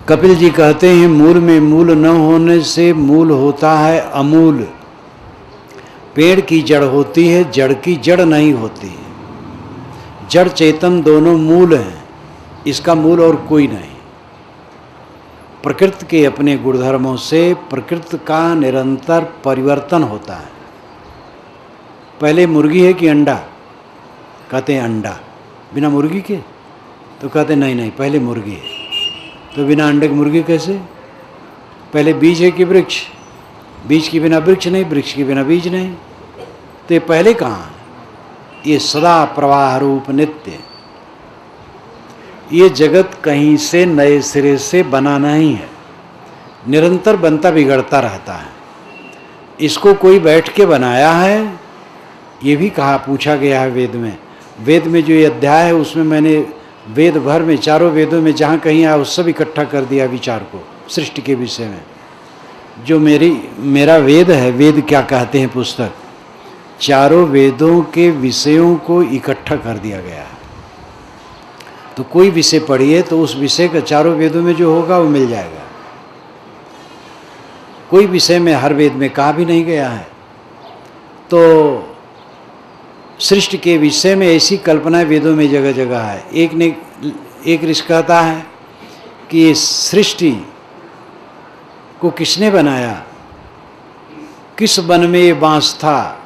कपिल जी कहते हैं मूल में मूल न होने से मूल होता है अमूल। पेड़ की जड़ होती है, जड़ की जड़ नहीं होती है। जड़ चेतन दोनों मूल हैं, इसका मूल और कोई नहीं। प्रकृति के अपने गुणधर्मों से प्रकृति का निरंतर परिवर्तन होता है। पहले मुर्गी है कि अंडा? कहते हैं अंडा। बिना मुर्गी के? तो कहते नहीं नहीं, पहले मुर्गी है। तो बिना अंडे की मुर्गी कैसे? पहले बीज है कि वृक्ष? बीज के बिना वृक्ष नहीं, वृक्ष के बिना बीज नहीं। तो ये पहले कहाँ? ये सदा प्रवाह रूप नित्य। ये जगत कहीं से नए सिरे से बना नहीं है, निरंतर बनता बिगड़ता रहता है। इसको कोई बैठ के बनाया है, ये भी कहा, पूछा गया है वेद में। वेद में जो ये अध्याय है उसमें मैंने वेद भर में, चारों वेदों में जहाँ कहीं आया उस सब इकट्ठा कर दिया विचार को सृष्टि के विषय में। जो मेरा वेद है, वेद क्या कहते हैं पुस्तक, चारों वेदों के विषयों को इकट्ठा कर दिया गया है। तो कोई विषय पढ़िए तो उस विषय का चारों वेदों में जो होगा वो मिल जाएगा। कोई विषय में हर वेद में कहा भी नहीं गया है। तो सृष्टि के विषय में ऐसी कल्पना वेदों में जगह जगह है। एक ऋषि कहता है कि ये सृष्टि को किसने बनाया, किस वन में ये बांस था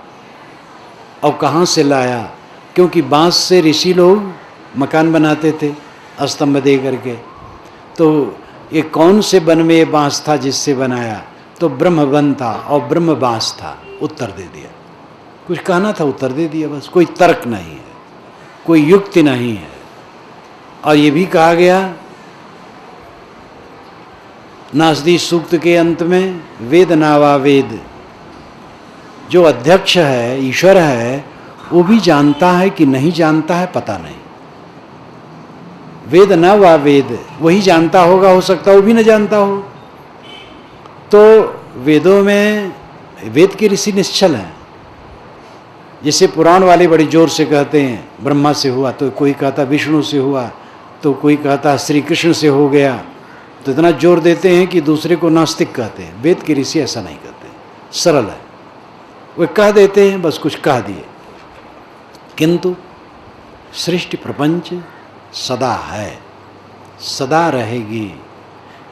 और कहाँ से लाया, क्योंकि बांस से ऋषि लोग मकान बनाते थे स्तंभ दे करके। तो ये कौन से वन में ये बांस था जिससे बनाया? तो ब्रह्म वन था और ब्रह्म बांस था। उत्तर दे दिया। कुछ कहना था, उत्तर दे दिया बस। कोई तर्क नहीं है, कोई युक्ति नहीं है। और ये भी कहा गया नासदी सूक्त के अंत में, वेद नावा वेद, जो अध्यक्ष है, ईश्वर है, वो भी जानता है कि नहीं जानता है पता नहीं। वेद न वा वेद, वही जानता होगा, हो सकता वो भी न जानता हो। तो वेदों में वेद के ऋषि निश्चल हैं। जैसे पुराण वाले बड़े जोर से कहते हैं ब्रह्मा से हुआ, तो कोई कहता विष्णु से हुआ, तो कोई कहता श्री कृष्ण से हो गया। तो इतना जोर देते हैं कि दूसरे को नास्तिक कहते हैं। वेद के ऋषि ऐसा नहीं कहते, सरल है। वे कह देते हैं, बस कुछ कह दिए, किंतु सृष्टि प्रपंच सदा है, सदा रहेगी।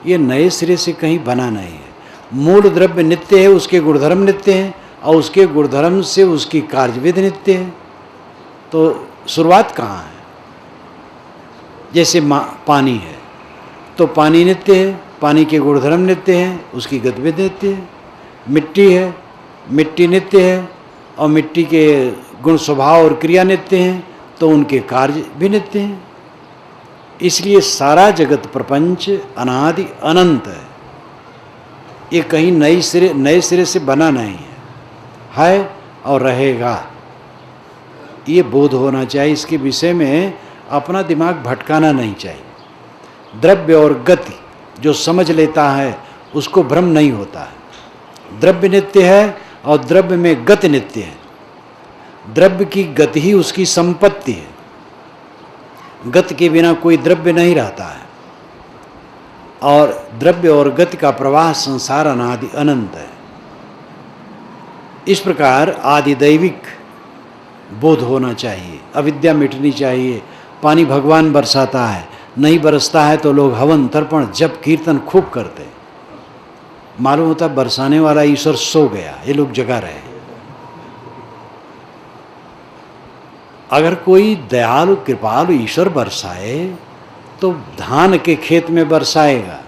ये नए सिरे से कहीं बना नहीं है। मूल द्रव्य नित्य है, उसके गुणधर्म नित्य हैं, और उसके गुणधर्म से उसकी कार्यविधि नित्य है। तो शुरुआत कहाँ है? जैसे पानी है, तो पानी नित्य है, पानी के गुणधर्म नित्य हैं, उसकी गतिविधि नित्य है। मिट्टी है, मिट्टी नित्य है, और मिट्टी के गुण स्वभाव और क्रिया नित्य हैं, तो उनके कार्य भी नित्य हैं। इसलिए सारा जगत प्रपंच अनादि अनंत है। ये कहीं नए सिरे से बना नहीं है और रहेगा। ये बोध होना चाहिए। इसके विषय में अपना दिमाग भटकाना नहीं चाहिए। द्रव्य और गति जो समझ लेता है उसको भ्रम नहीं होता है। द्रव्य नित्य है और द्रव्य में गति नित्य है। द्रव्य की गति ही उसकी संपत्ति है। गति के बिना कोई द्रव्य नहीं रहता है। और द्रव्य और गति का प्रवाह संसार अनादि अनंत है। इस प्रकार आदिदैविक बोध होना चाहिए, अविद्या मिटनी चाहिए। पानी भगवान बरसाता है, नहीं बरसता है तो लोग हवन तर्पण जप कीर्तन खूब करते। मालूम होता बरसाने वाला ईश्वर सो गया, ये लोग जगा रहे हैं। अगर कोई दयालु कृपालु ईश्वर बरसाए तो धान के खेत में बरसाएगा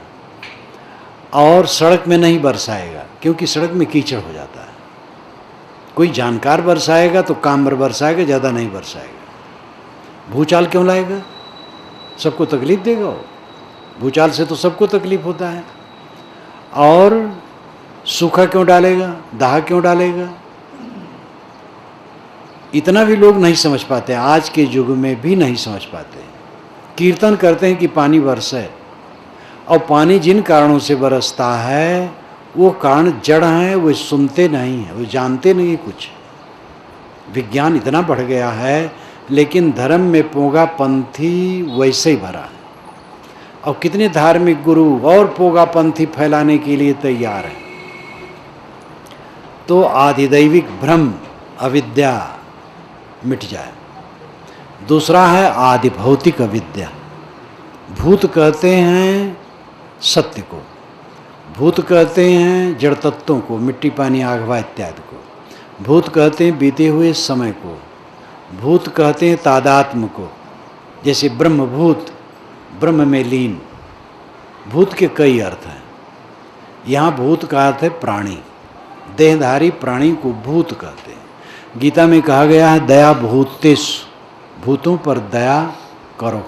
और सड़क में नहीं बरसाएगा, क्योंकि सड़क में कीचड़ हो जाता है। कोई जानकार बरसाएगा तो काम भर बरसाएगा, ज़्यादा नहीं बरसाएगा। भूचाल क्यों लाएगा? सबको तकलीफ देगा वो। भूचाल से तो सबको तकलीफ होता है। और सूखा क्यों डालेगा, दाह क्यों डालेगा? इतना भी लोग नहीं समझ पाते, आज के युग में भी नहीं समझ पाते। कीर्तन करते हैं कि पानी बरसे, और पानी जिन कारणों से बरसता है वो कारण जड़ हैं, वो सुनते नहीं हैं, वो जानते नहीं कुछ। विज्ञान इतना बढ़ गया है, लेकिन धर्म में पोगापंथी वैसे ही भरा है। और कितने धार्मिक गुरु और पोगापंथी फैलाने के लिए तैयार हैं। तो आदिदैविक भ्रम अविद्या मिट जाए। दूसरा है आदि भौतिक अविद्या। भूत कहते हैं सत्य को, भूत कहते हैं जड़ तत्वों को, मिट्टी पानी आग हवा इत्यादि को। भूत कहते हैं बीते हुए समय को। भूत कहते हैं तादात्म्य को, जैसे ब्रह्मभूत, ब्रह्म में लीन। भूत के कई अर्थ हैं। यहाँ भूत का अर्थ है प्राणी, देहधारी प्राणी को भूत कहते हैं। गीता में कहा गया है दया भूतेषु, भूतों पर दया करो।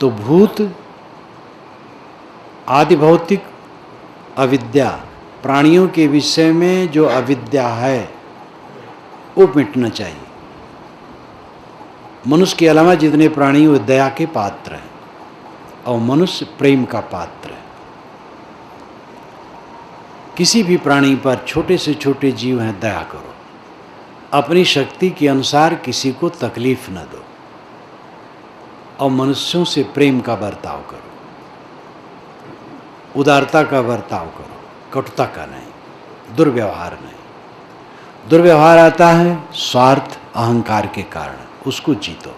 तो भूत आदि भौतिक अविद्या, प्राणियों के विषय में जो अविद्या है वो मिटना चाहिए। मनुष्य के अलावा जितने प्राणी वो दया के पात्र हैं, और मनुष्य प्रेम का पात्र है। किसी भी प्राणी पर, छोटे से छोटे जीव हैं, दया करो। अपनी शक्ति के अनुसार किसी को तकलीफ न दो, और मनुष्यों से प्रेम का बर्ताव करो, उदारता का बर्ताव करो, कटुता का नहीं, दुर्व्यवहार नहीं। दुर्व्यवहार आता है स्वार्थ अहंकार के कारण, उसको जीतो।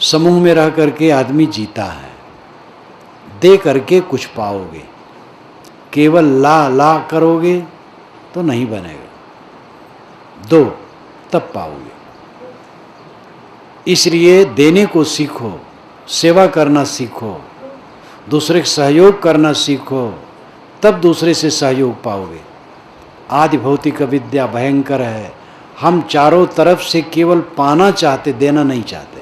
समूह में रह करके आदमी जीता है, दे करके कुछ पाओगे। केवल ला ला करोगे तो नहीं बनेगा। 2, तब पाओगे। इसलिए देने को सीखो, सेवा करना सीखो, दूसरे का सहयोग करना सीखो, तब दूसरे से सहयोग पाओगे। आदि भौतिक विद्या भयंकर है। हम चारों तरफ से केवल पाना चाहते, देना नहीं चाहते।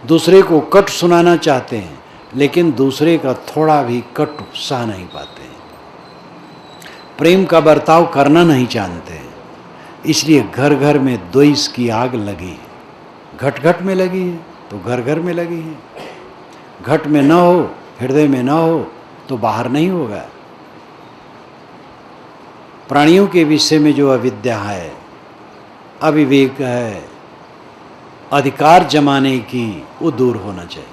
दूसरे को कट सुनाना चाहते हैं, लेकिन दूसरे का थोड़ा भी कट सह नहीं पाते हैं। प्रेम का बर्ताव करना नहीं जानते हैं। इसलिए घर घर में द्वेष की आग लगी है। घट घट में लगी है तो घर घर में लगी है। घट में न हो, हृदय में न हो तो बाहर नहीं होगा। प्राणियों के विषय में जो अविद्या है, अविवेक है, अधिकार जमाने की, वो दूर होना चाहिए।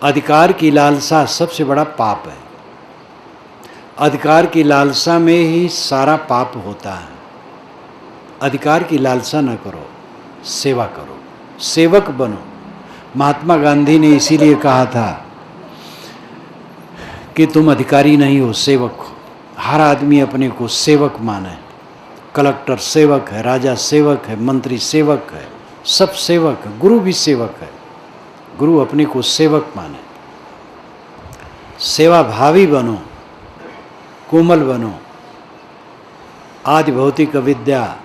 अधिकार की लालसा सबसे बड़ा पाप है। अधिकार की लालसा में ही सारा पाप होता है। अधिकार की लालसा न करो, सेवा करो, सेवक बनो। महात्मा गांधी ने इसीलिए कहा था कि तुम अधिकारी नहीं हो, सेवक हो। हर आदमी अपने को सेवक माने। कलेक्टर सेवक है, राजा सेवक है, मंत्री सेवक है, सब सेवक है। गुरु भी सेवक है। गुरु अपने को सेवक माने। सेवा भावी बनो, कोमल बनो। आदि भौतिक विद्या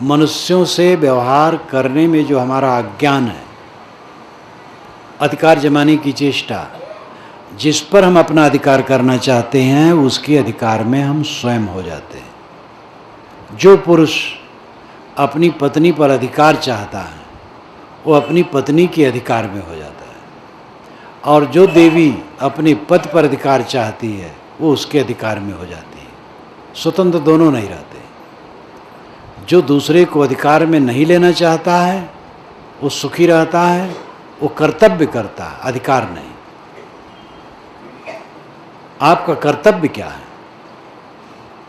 मनुष्यों से व्यवहार करने में जो हमारा अज्ञान है, अधिकार जमाने की चेष्टा, जिस पर हम अपना अधिकार करना चाहते हैं उसके अधिकार में हम स्वयं हो जाते हैं। जो पुरुष अपनी पत्नी पर अधिकार चाहता है वो अपनी पत्नी के अधिकार में हो जाता है, और जो देवी अपने पति पर अधिकार चाहती है वो उसके अधिकार में हो जाती है। स्वतंत्र दोनों नहीं रहते। जो दूसरे को अधिकार में नहीं लेना चाहता है वो सुखी रहता है, वो कर्तव्य करता है, अधिकार नहीं। आपका कर्तव्य क्या है?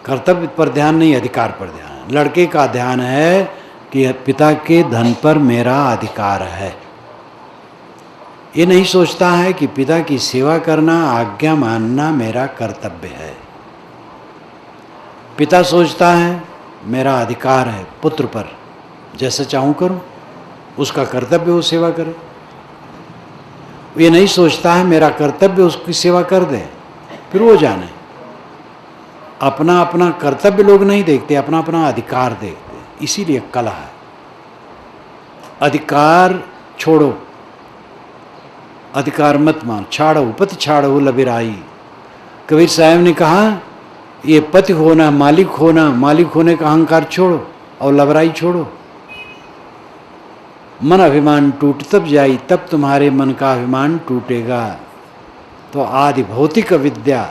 कर्तव्य पर ध्यान नहीं, अधिकार पर ध्यान है। लड़के का ध्यान है कि पिता के धन पर मेरा अधिकार है। ये नहीं सोचता है कि पिता की सेवा करना, आज्ञा मानना मेरा कर्तव्य है। पिता सोचता है मेरा अधिकार है पुत्र पर, जैसे चाहूँ करूँ, उसका कर्तव्य वो सेवा करे। ये नहीं सोचता है मेरा कर्तव्य उसकी सेवा कर दे, फिर वो जाने। अपना अपना कर्तव्य लोग नहीं देखते, अपना अपना अधिकार देखते। इसीलिए कलह है। अधिकार छोड़ो, अधिकार मत मान। छाड़ो पति छाड़ो लबिराई। कबीर साहब ने कहा ये पति होना, मालिक होना, मालिक होने का अहंकार छोड़ो और लबराई छोड़ो। मन अभिमान टूट तब जाई, तब तुम्हारे मन का अभिमान टूटेगा। तो आदि भौतिक अविद्या,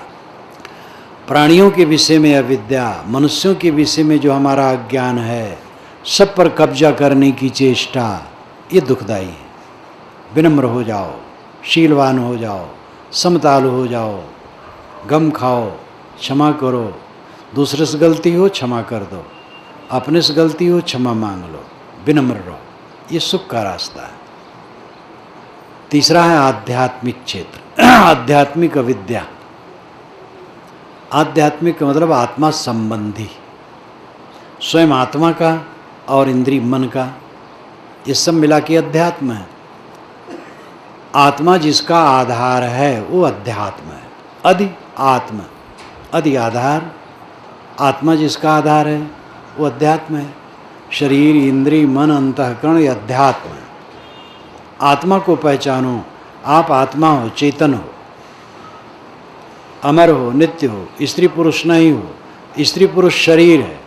प्राणियों के विषय में अविद्या, मनुष्यों के विषय में जो हमारा अज्ञान है, सब पर कब्जा करने की चेष्टा, ये दुखदाई है। विनम्र हो जाओ, शीलवान हो जाओ, समतालु हो जाओ, गम खाओ, क्षमा करो। दूसरे से गलती हो क्षमा कर दो, अपने से गलती हो क्षमा मांग लो, विनम्र रहो। ये सुख का रास्ता है। तीसरा है आध्यात्मिक क्षेत्र, आध्यात्मिक अविद्या। आध्यात्मिक मतलब आत्मा संबंधी, स्वयं आत्मा का और इंद्रिय मन का, ये सब मिला के अध्यात्म है। आत्मा जिसका आधार है वो अध्यात्म है। अधि आत्मा, अधि आधार, आत्मा जिसका आधार है वो अध्यात्म है। शरीर, इंद्रिय, मन, अंतःकरण, ये अध्यात्म है। आत्मा को पहचानो। आप आत्मा हो, चेतन हो, अमर हो, नित्य हो, स्त्री पुरुष नहीं हो। स्त्री पुरुष शरीर है।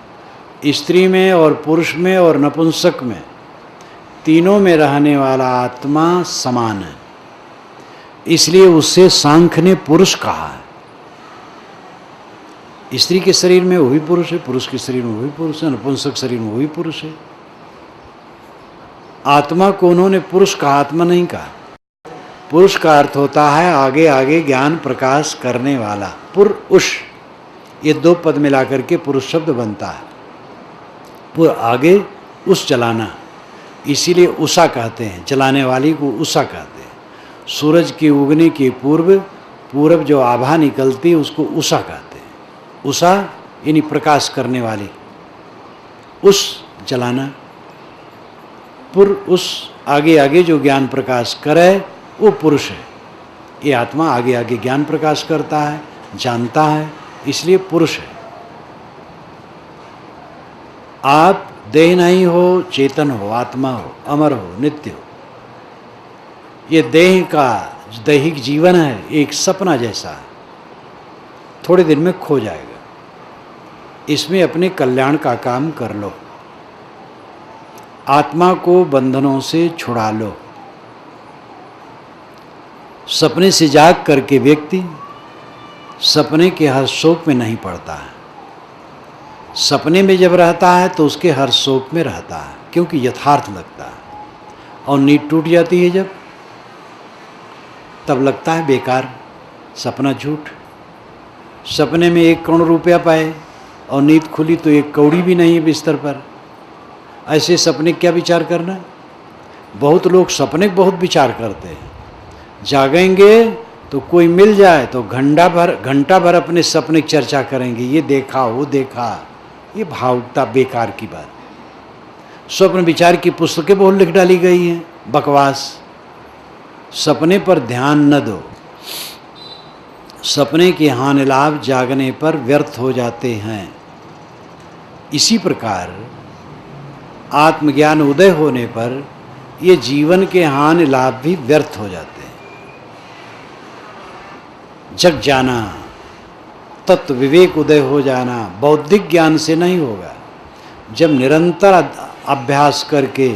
स्त्री में और पुरुष में और नपुंसक में, तीनों में रहने वाला आत्मा समान है। इसलिए उससे सांख्य ने पुरुष कहा है। स्त्री के शरीर में वही पुरुष है, पुरुष के शरीर में वही पुरुष है, नपुंसक शरीर में वही पुरुष है। आत्मा को उन्होंने पुरुष कहा, आत्मा नहीं कहा। पुरुष का अर्थ होता है आगे आगे ज्ञान प्रकाश करने वाला। पुरुष, ये दो पद मिलाकर के पुरुष शब्द बनता है। पुर आगे, उस चलाना, इसीलिए उषा कहते हैं। चलाने वाली को उषा कहते हैं। सूरज के उगने के पूर्व पूरब जो आभा निकलती है उसको उषा कहते हैं। उषा यानी प्रकाश करने वाली। उस जलाना, उस आगे आगे जो ज्ञान प्रकाश करे वो पुरुष है। ये आत्मा आगे आगे ज्ञान प्रकाश करता है, जानता है, इसलिए पुरुष है। आप देह नहीं हो, चेतन हो, आत्मा हो, अमर हो, नित्य हो। ये देह का दैहिक जीवन है, एक सपना जैसा है, थोड़े दिन में खो जाएगा। इसमें अपने कल्याण का काम कर लो, आत्मा को बंधनों से छुड़ा लो। सपने से जाग करके व्यक्ति सपने के हर शोक में नहीं पड़ता है। सपने में जब रहता है तो उसके हर शोक में रहता है, क्योंकि यथार्थ लगता है। और नींद टूट जाती है जब, तब लगता है बेकार, सपना झूठ। सपने में 1 करोड़ रुपया पाए और नींद खुली तो 1 कौड़ी भी नहीं है बिस्तर पर। ऐसे सपने क्या विचार करना। बहुत लोग सपने बहुत विचार करते हैं। जागेंगे तो कोई मिल जाए तो घंटा भर अपने सपने की चर्चा करेंगे, ये देखा वो देखा। ये भावुकता, बेकार की बात। स्वप्न विचार की पुस्तकें बहुत लिख डाली गई हैं, बकवास। सपने पर ध्यान न दो। सपने के हानि लाभ जागने पर व्यर्थ हो जाते हैं। इसी प्रकार आत्मज्ञान उदय होने पर ये जीवन के हानि लाभ भी व्यर्थ हो जाते हैं। जग जाना, तत्व विवेक उदय हो जाना बौद्धिक ज्ञान से नहीं होगा। जब निरंतर अभ्यास करके